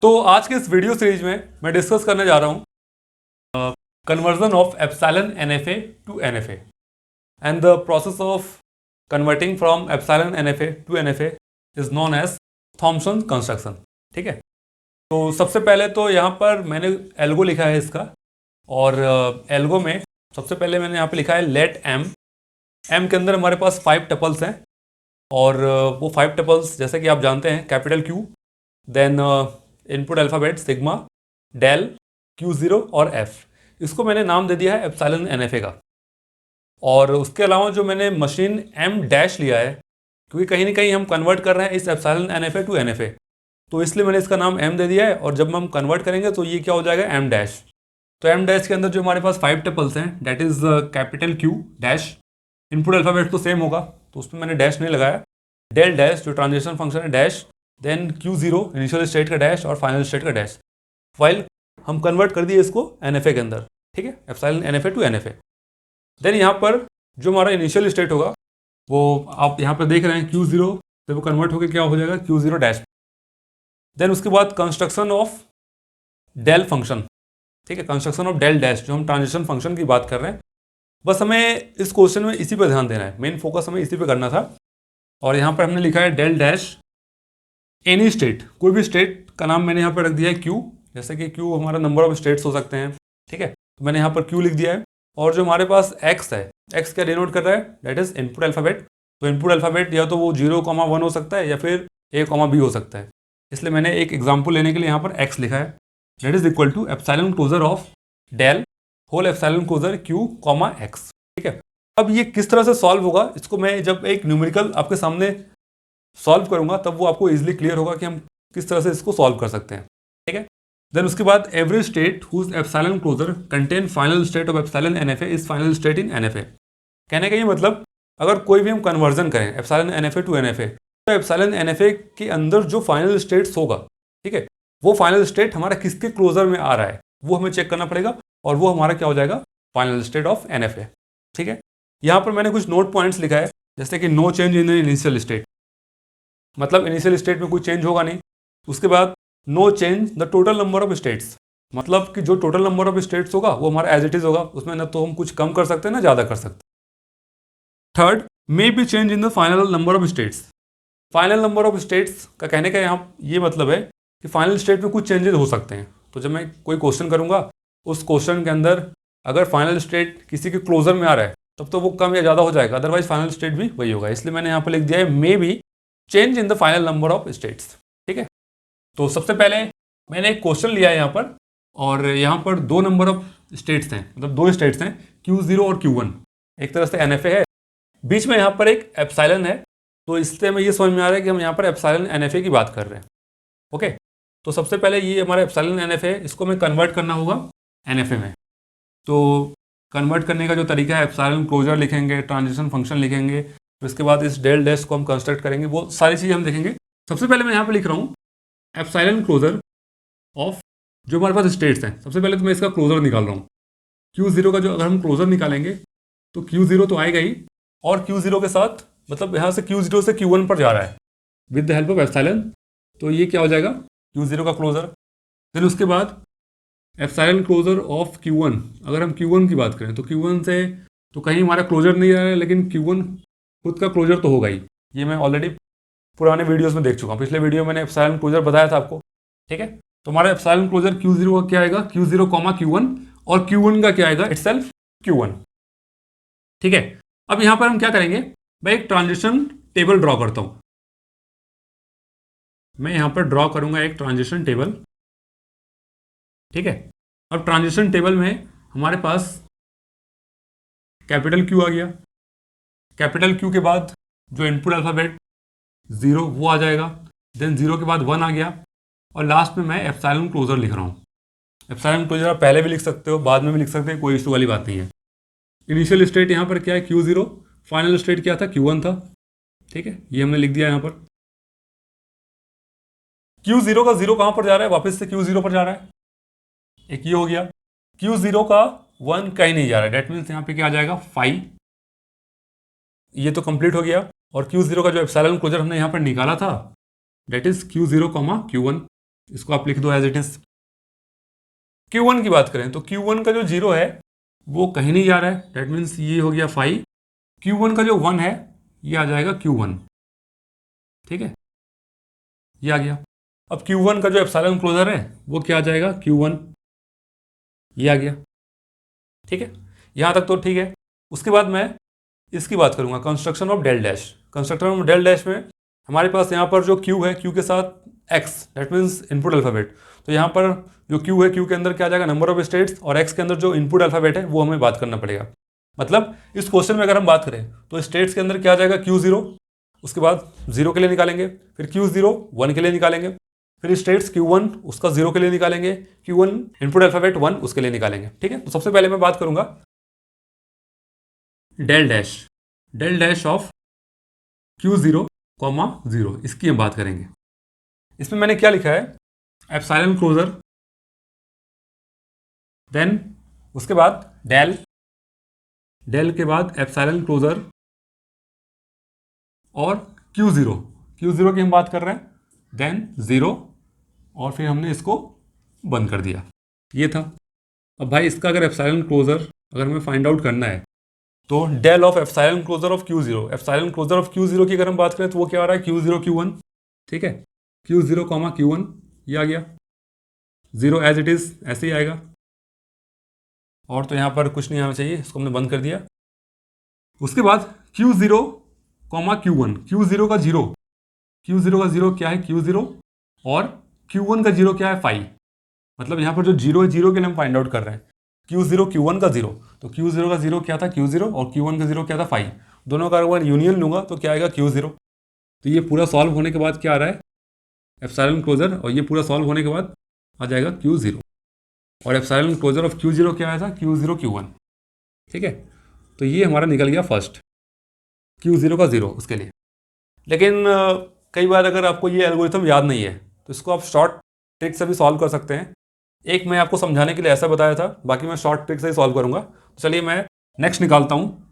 तो आज के इस वीडियो सीरीज में मैं डिस्कस करने जा रहा हूँ conversion of epsilon NFA to NFA and the process of converting from epsilon NFA to NFA is known as Thompson construction. ठीक है, तो सबसे पहले तो यहाँ पर मैंने एल्गो लिखा है इसका, और एल्गो में सबसे पहले मैंने यहाँ पे लिखा है लेट एम के अंदर हमारे पास 5 टपल्स हैं, और वो 5 टपल्स जैसे कि आप जानते हैं capital Q, then input alphabet sigma, del, Q0 और F। इसको मैंने नाम दे दिया है एप्सिलॉन NFA का। और उसके अलावा जो मैंने मशीन M डैश लिया है, क्योंकि कहीं ना कहीं हम कन्वर्ट कर रहे हैं इस एप्सिलॉन NFA टू NFA, तो इसलिए मैंने इसका नाम M दे दिया है। और जब हम कन्वर्ट करेंगे तो ये क्या हो जाएगा, M डैश। तो M डैश के अंदर जो हमारे पास 5 टपल्स हैं, that is capital Q dash, input alphabet तो सेम होगा तो उसमें मैंने डैश नहीं लगाया, डेल डैश जो ट्रांजिशन फंक्शन है dash, then Q0 initial state का डैश और फाइनल स्टेट का डैश। फाइल हम कन्वर्ट कर दिए इसको NFA के अंदर। ठीक है, epsilon NFA to NFA। Then यहाँ पर जो हमारा इनिशियल स्टेट होगा वो आप यहाँ पर देख रहे हैं Q0 से वो कन्वर्ट होकर क्या हो जाएगा, Q0 डैश। देन उसके बाद कंस्ट्रक्शन ऑफ डेल फंक्शन। ठीक है, कंस्ट्रक्शन ऑफ डेल डैश, जो हम ट्रांजिशन फंक्शन की बात कर रहे हैं। बस हमें इस क्वेश्चन में इसी पर ध्यान देना है, मेन फोकस हमें इसी पे करना था। और यहाँ पर हमने लिखा है डेल डैश एनी स्टेट, कोई भी स्टेट का नाम मैंने यहाँ पर रख दिया है Q, जैसे कि Q हमारा नंबर ऑफ स्टेट्स हो सकते हैं। ठीक है, तो मैंने यहाँ पर Q लिख दिया है। और जो हमारे पास X है, X क्या डिनोट कर रहा है, दैट इज इनपुट अल्फ़ाबेट। तो इनपुट अल्फ़ाबेट या तो वो 0,1 हो सकता है या फिर A,B हो सकता है, इसलिए मैंने एक एग्जाम्पल लेने के लिए यहाँ पर X लिखा है, that is equal to epsilon closure of del whole epsilon closure Q, X। ठीक है, अब ये किस तरह से सॉल्व होगा, इसको मैं जब एक न्यूमेरिकल आपके सामने सॉल्व करूंगा तब वो आपको इजीली क्लियर होगा कि हम किस तरह से इसको सॉल्व कर सकते हैं। ठीक है, देन उसके बाद every state whose epsilon closure contain final state of epsilon NFA is final state in NFA। कहने का ये मतलब, अगर कोई भी हम कन्वर्जन करें एप्सिलॉन NFA टू NFA, तो एप्सिलॉन NFA के अंदर जो फाइनल स्टेट्स होगा, ठीक है, वो फाइनल स्टेट हमारा किसके क्लोजर में आ रहा है वो हमें चेक करना पड़ेगा, और वो हमारा क्या हो जाएगा, फाइनल स्टेट ऑफ NFA। ठीक है, यहाँ पर मैंने कुछ नोट पॉइंट्स लिखा है, जैसे कि no change in initial state, मतलब इनिशियल स्टेट में कोई चेंज होगा नहीं। उसके बाद no change the total number of states, मतलब कि जो टोटल नंबर ऑफ स्टेट्स होगा वो हमारा एज इट इज होगा, उसमें ना तो हम कुछ कम कर सकते हैं ना ज़्यादा कर सकते हैं। Third, may be change in the final number of states. Final number of states का कहने का यहाँ ये मतलब है कि फाइनल स्टेट में कुछ चेंजेस हो सकते हैं। तो जब मैं कोई क्वेश्चन करूँगा, उस क्वेश्चन के अंदर अगर फाइनल स्टेट किसी के क्लोजर में आ रहा है तब तो वो कम या ज़्यादा हो जाएगा, अदरवाइज फाइनल स्टेट भी वही होगा। इसलिए मैंने यहाँ पर लिख दिया है may be change in the final number of states. ठीक है, तो सबसे पहले मैंने एक क्वेश्चन लिया है यहाँ पर, और यहाँ पर 2 नंबर ऑफ स्टेट्स हैं, मतलब 2 स्टेट्स हैं Q0 और Q1। एक तरह से NFA है, बीच में यहाँ पर एक एप्सिलॉन है, तो इससे हमें ये समझ में आ रहा है कि हम यहाँ पर एप्सिलॉन NFA की बात कर रहे हैं। ओके, तो सबसे पहले ये हमारा एप्सिलॉन NFA है, इसको हमें कन्वर्ट करना होगा NFA में। तो कन्वर्ट करने का जो तरीका है, एप्सिलॉन क्लोजर लिखेंगे, ट्रांजिशन फंक्शन लिखेंगे, तो इसके बाद इस डेल डैश को हम कंस्ट्रक्ट करेंगे, वो सारी चीज़ें हम देखेंगे। सबसे पहले मैं यहाँ पे लिख रहा हूँ एप्सिलॉन क्लोजर ऑफ जो हमारे पास स्टेट्स हैं। सबसे पहले तो मैं इसका क्लोजर निकाल रहा हूँ। Q0 का जो अगर हम क्लोजर निकालेंगे तो Q0 तो आएगा ही, और Q0 के साथ मतलब यहाँ से Q0 से Q1 पर जा रहा है with the help of epsilon, तो ये क्या हो जाएगा, Q0 का क्लोजर। देन उसके बाद एप्सिलॉन क्लोजर ऑफ Q1, अगर हम Q1 की बात करें तो Q1 से तो कहीं हमारा क्लोजर नहीं आ रहा है, लेकिन Q1 खुद का क्लोजर तो होगा ही। ये मैं ऑलरेडी पुराने वीडियोस में देख चुका हूँ, पिछले वीडियो में मैंने एप्सिलॉन क्लोजर बताया था आपको। ठीक है, तो हमारा एप्सिलॉन क्लोजर Q0 का क्या आएगा, Q0, Q1, और Q1 का क्या आएगा, इटसेल्फ Q1। ठीक है, अब यहाँ पर हम क्या करेंगे, मैं एक ट्रांजिशन टेबल ड्रॉ करता हूँ। मैं यहाँ पर ड्रॉ करूँगा एक ट्रांजिशन टेबल। ठीक है, अब ट्रांजिशन टेबल में हमारे पास कैपिटल Q आ गया, कैपिटल Q के बाद जो इनपुट अल्फ़ाबेट 0 वो आ जाएगा, देन 0 के बाद 1 आ गया, और लास्ट में मैं एप्सिलॉन क्लोजर लिख रहा हूँ। एप्सिलॉन क्लोजर आप पहले भी लिख सकते हो, बाद में भी लिख सकते हैं, कोई इशू वाली बात नहीं है। इनिशियल स्टेट यहाँ पर क्या है, Q0, फाइनल स्टेट क्या था, Q1 था। ठीक है, ये हमने लिख दिया यहाँ पर। Q0 का 0 कहाँ पर जा रहा है, वापस से Q0 पर जा रहा है, एक ये हो गया। Q0 का 1 कहीं नहीं जा रहा है, डेट मीन्स यहाँ पे क्या आ जाएगा, 5। ये तो कंप्लीट हो गया। और Q0 का जो एप्सिलॉन क्लोजर हमने यहाँ पर निकाला था, डेट इज Q0, Q1। इसको आप लिख दो एज इट इज। Q1 की बात करें तो Q1 का जो 0 है वो कहीं नहीं जा रहा है, डेट मीन्स ये हो गया 5। Q1 का जो 1 है ये आ जाएगा Q1, ठीक है, ये आ गया। अब Q1 का जो एप्सिलॉन क्लोजर है वो क्या आ जाएगा, Q1, ये आ गया, ठीक है, यहाँ तक तो ठीक है। उसके बाद मैं इसकी बात करूंगा, construction of del dash. Construction of del dash में हमारे पास यहाँ पर जो Q है, Q के साथ X, that means input alphabet. तो यहाँ पर जो Q है, Q के अंदर क्या आ जाएगा, नंबर ऑफ स्टेट्स, और X के अंदर जो इनपुट अल्फ़ाबेट है वो हमें बात करना पड़ेगा। मतलब इस क्वेश्चन में अगर हम बात करें तो स्टेट्स के अंदर क्या आ जाएगा, Q0, उसके बाद 0 के लिए निकालेंगे, फिर Q0 1 के लिए निकालेंगे, फिर स्टेट्स Q1 उसका 0 के लिए निकालेंगे, Q1 इनपुट अल्फ़ाबेट 1 उसके लिए निकालेंगे, ठीक है। तो सबसे पहले मैं बात करूंगा del dash, del dash of Q0, 0, इसकी हम बात करेंगे। इसमें मैंने क्या लिखा है, एप्सिलॉन क्लोजर, देन उसके बाद डेल, डेल के बाद एप्सिलॉन क्लोजर और Q0, Q0 की हम बात कर रहे हैं, देन 0, और फिर हमने इसको बंद कर दिया, ये था। अब भाई इसका अगर एप्सिलॉन क्लोजर अगर हमें फाइंड आउट करना है तो del of epsilon closure of Q0, epsilon closure of Q0 की अगर हम बात करें तो वो क्या आ रहा है, Q0 Q1, ठीक है, Q0, Q1, ये आ गया, 0 एज इट इज ऐसे ही आएगा, और तो यहाँ पर कुछ नहीं आना चाहिए, इसको हमने बंद कर दिया। उसके बाद Q0, Q1, Q0 का 0, Q0 का 0 क्या है, Q0, और Q1 का 0 क्या है, 5। मतलब यहाँ पर जो 0 है, 0 के लिए हम फाइंड आउट कर रहे हैं, Q0 Q1 का 0, तो Q0 का 0 क्या था, Q0, और Q1 का 0 क्या था, 5। दोनों का अगर यूनियन लूंगा तो क्या आएगा, Q0। तो ये पूरा सॉल्व होने के बाद क्या आ रहा है, एप्सिलॉन क्लोजर, और ये पूरा सॉल्व होने के बाद आ जाएगा Q0, और एप्सिलॉन क्लोजर ऑफ Q0 क्या आया था, Q0 Q1, ठीक है। तो ये हमारा निकल गया फर्स्ट, Q0 का 0 उसके लिए। लेकिन कई बार अगर आपको ये एल्गोरिथम याद नहीं है तो इसको आप शॉर्ट ट्रिक से भी सॉल्व कर सकते हैं। एक मैं आपको समझाने के लिए ऐसा बताया था, बाकी मैं शॉर्ट ट्रिक से ही सॉल्व करूंगा। तो चलिए मैं नेक्स्ट निकालता हूँ,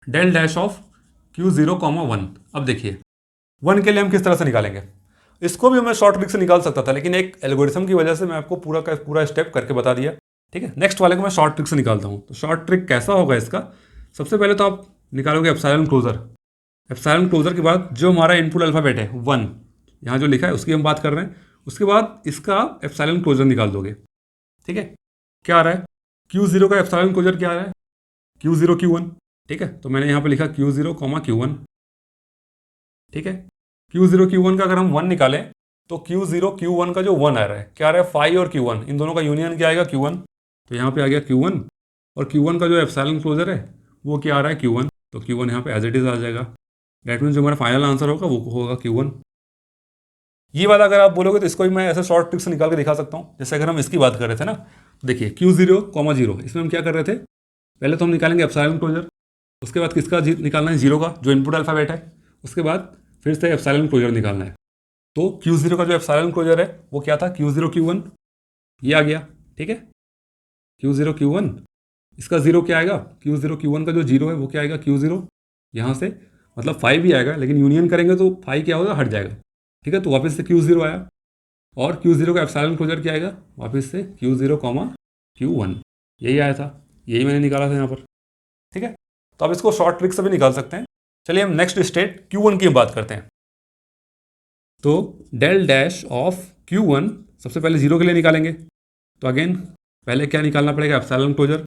डेल डैश ऑफ Q0, 1। अब देखिए 1 के लिए हम किस तरह से निकालेंगे, इसको भी मैं शॉर्ट ट्रिक से निकाल सकता था, लेकिन एक एल्गोरिथम की वजह से मैं आपको पूरा का पूरा स्टेप करके बता दिया, ठीक है। नेक्स्ट वाले को मैं शॉर्ट ट्रिक से निकालता हूँ। तो शॉर्ट ट्रिक कैसा होगा इसका, सबसे पहले तो आप निकालोगे एप्सिलॉन क्लोजर। एप्सिलॉन क्लोजर के बाद जो हमारा इनपुट अल्फ़ाबेट है 1, यहाँ जो लिखा है उसकी हम बात कर रहे हैं, उसके बाद इसका एप्सिलॉन क्लोजर निकाल दोगे, ठीक है। क्या आ रहा है, Q0 का एप्सिलॉन क्लोजर क्या आ रहा है, Q0 Q1, ठीक है। तो मैंने यहाँ पे लिखा Q0, Q1, ठीक है। Q0 Q1 का अगर हम 1 निकालें तो Q0 Q1 का जो 1 आ रहा है, क्या आ रहा है, 5 और Q1, इन दोनों का यूनियन क्या आएगा, Q1। तो यहाँ पे आ गया Q1, और Q1 का जो एप्सिलॉन क्लोजर है वो क्या आ रहा है, Q1। तो Q1 यहाँ पे एज इट इज आ जाएगा, डेट मीन्स जो हमारा फाइनल आंसर होगा वो होगा Q1। ये वाला अगर आप बोलोगे तो इसको भी मैं ऐसे शॉर्ट ट्रिक से निकाल के दिखा सकता हूँ। जैसे अगर हम इसकी बात कर रहे थे ना, देखिए Q0, 0, इसमें हम क्या कर रहे थे, पहले तो हम निकालेंगे एप्सिलॉन क्लोजर, उसके बाद किसका निकालना है, 0 का जो इनपुट अल्फ़ाबेट है, उसके बाद फिर से एप्सिलॉन क्लोजर निकालना है। तो Q0 का जो एप्सिलॉन क्लोजर है वो क्या था, Q0 Q1, ये आ गया, ठीक है। Q0 Q1, इसका 0 क्या आएगा, Q0 Q1 का जो 0 है वो क्या आएगा, Q0, यहाँ से मतलब 5 भी आएगा, लेकिन यूनियन करेंगे तो 5 क्या होगा, हट जाएगा, ठीक है। तो वापस से Q0 आया, और Q0 का एप्सिलॉन क्लोजर क्या आएगा, वापस से Q0, Q1, यही आया था, यही मैंने निकाला था यहाँ पर, ठीक है। तो आप इसको शॉर्ट ट्रिक से भी निकाल सकते हैं। चलिए हम नेक्स्ट स्टेट Q1 की बात करते हैं। तो डेल डैश ऑफ Q1 सबसे पहले 0 के लिए निकालेंगे, तो अगेन पहले क्या निकालना पड़ेगा, epsilon closure,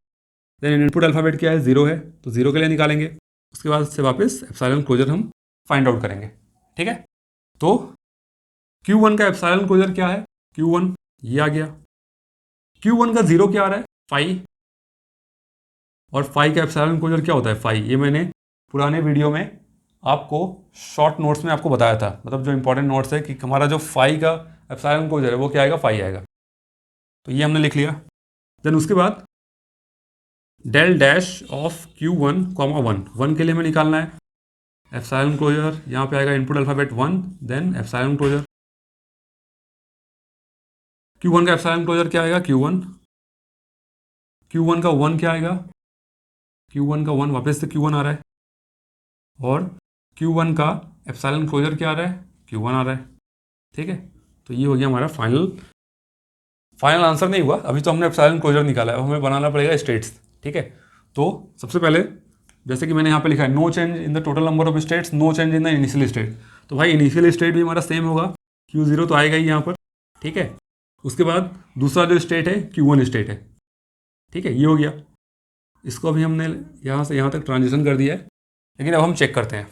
then input alphabet क्या है, 0 है, तो 0 के लिए निकालेंगे, उसके बाद से वापस एप्सिलॉन क्लोजर हम फाइंड आउट करेंगे, ठीक है। तो Q1 का एप्सिलॉन क्लोजर क्या है, Q1, ये आ गया। Q1 का 0 क्या आ रहा है, 5, और 5 का एप्सिलॉन क्लोजर क्या होता है, 5। ये मैंने पुराने वीडियो में आपको शॉर्ट नोट्स में आपको बताया था, मतलब जो इंपॉर्टेंट नोट्स है कि हमारा जो 5 का एप्सिलॉन क्लोजर है वो क्या आएगा, 5 आएगा। तो ये हमने लिख लिया। देन उसके बाद डेल डैश ऑफ Q1, 1 के लिए हमें निकालना है एप्सिलॉन क्लोजर, यहाँ पे आएगा input alphabet 1, then epsilon closure. Q1 का एप्सिलॉन क्लोजर क्या आएगा, Q1, Q1 का 1 क्या आएगा, Q1 का 1, वापस से Q1 आ रहा है, और Q1 का एप्सिलॉन क्लोजर क्या आ रहा है, Q1 आ रहा है, ठीक है। तो ये हो गया हमारा फाइनल आंसर नहीं हुआ, अभी तो हमने एप्सिलॉन क्लोजर निकाला है, अब हमें बनाना पड़ेगा स्टेट्स। ठीक है, तो सबसे पहले जैसे कि मैंने यहाँ पे लिखा है no change in the total number of states, no change in the initial state. तो भाई इनिशियल स्टेट भी हमारा सेम होगा, Q0 तो आएगा ही यहाँ पर। ठीक है, उसके बाद दूसरा जो स्टेट है Q1 स्टेट है। ठीक है, ये हो गया। इसको अभी हमने यहाँ से यहाँ तक ट्रांजिशन कर दिया है, लेकिन अब हम चेक करते हैं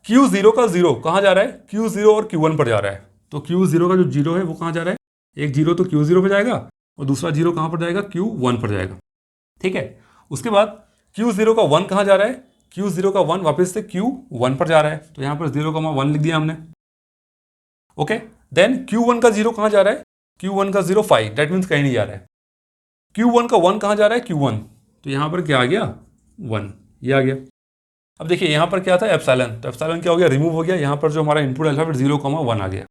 Q0 का 0 कहाँ जा रहा है, Q0 और Q1 पर जा रहा है। तो Q0 का जो 0 है वो कहाँ जा रहा है, एक 0 तो Q0 पर जाएगा और दूसरा 0 कहाँ पर जाएगा, Q1 पर जाएगा। ठीक है, उसके बाद Q0 का 1 कहाँ जा रहा है, Q0 का 1 वापस से Q1 पर जा रहा है, तो यहाँ पर 0,1 लिख दिया हमने। ओके, देन Q1 का 0 कहाँ जा रहा है, Q1 का 0 5, दैट मीन्स कहीं नहीं जा रहा है। Q1 का 1 कहाँ जा रहा है, Q1, तो यहाँ पर क्या आ गया, 1, ये आ गया। अब देखिए यहाँ पर क्या था, एप्सिलॉन, तो एप्सिलॉन क्या हो गया, रिमूव हो गया। यहाँ पर जो हमारा इनपुट अल्फाबेट 0,1 आ गया।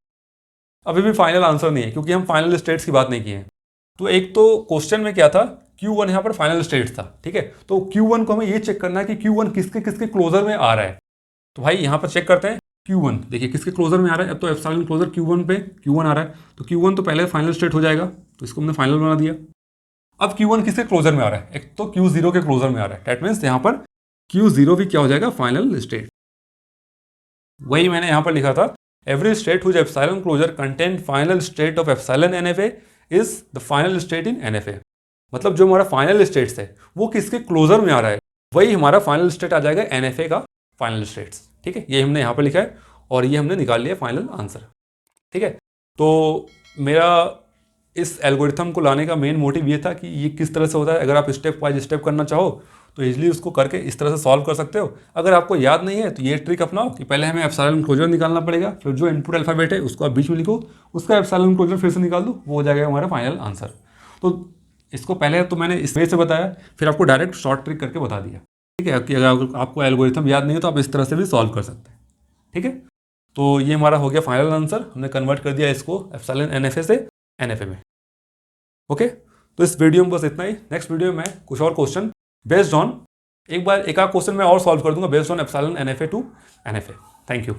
अभी भी फाइनल आंसर नहीं है क्योंकि हम फाइनल स्टेट्स की बात नहीं किए हैं। तो एक तो क्वेश्चन में क्या था, Q1 यहाँ पर फाइनल स्टेट था। ठीक है, तो Q1 को हमें ये चेक करना है कि Q1 किसके किसके क्लोजर में आ रहा है। तो भाई यहाँ पर चेक करते हैं Q1, देखिए किसके क्लोजर में आ रहा है। अब तो एप्सिलॉन क्लोजर Q1 पे Q1 आ रहा है, तो Q1 तो पहले फाइनल स्टेट हो जाएगा, तो इसको हमने फाइनल बना दिया। अब Q1 किसके क्लोजर में आ रहा है, एक तो Q0 के क्लोजर में आ रहा है, दैट मीन्स यहाँ पर Q0 भी क्या हो जाएगा, फाइनल स्टेट। वही मैंने यहाँ पर लिखा था, every state whose epsilon closure contain final state of epsilon NFA is the final state in NFA। मतलब जो हमारा फाइनल स्टेट्स है वो किसके क्लोजर में आ रहा है, वही हमारा फाइनल स्टेट आ जाएगा NFA का फाइनल स्टेट्स। ठीक है, ये हमने यहाँ पर लिखा है और ये हमने निकाल लिया फाइनल आंसर। ठीक है, तो मेरा इस एल्गोरिथम को लाने का मेन मोटिव ये था कि ये किस तरह से होता है। अगर आप स्टेप बाय स्टेप करना चाहो तो इजीली उसको करके इस तरह से सॉल्व कर सकते हो। अगर आपको याद नहीं है तो ये ट्रिक अपनाओ कि पहले हमें एप्सिलॉन क्लोजर निकालना पड़ेगा, फिर जो इनपुट अल्फाबेट है उसको आप बीच में लिखो, उसका एप्सिलॉन क्लोजर फिर से निकाल दो, वो हो जाएगा हमारा फाइनल आंसर। तो इसको पहले तो मैंने इस वे से बताया, फिर आपको डायरेक्ट शॉर्ट ट्रिक करके बता दिया। ठीक है, कि अगर आपको एल्गोरिथम याद नहीं है तो आप इस तरह से भी सॉल्व कर सकते हैं। ठीक है, तो ये हमारा हो गया फाइनल आंसर, हमने कन्वर्ट कर दिया इसको एप्सिलॉन NFA से NFA में। ओके, तो इस वीडियो में बस इतना ही। नेक्स्ट वीडियो में कुछ और क्वेश्चन बेस्ड ऑन एक आध क्वेश्चन मैं और सॉल्व कर दूंगा based on epsilon NFA to NFA। Thank you.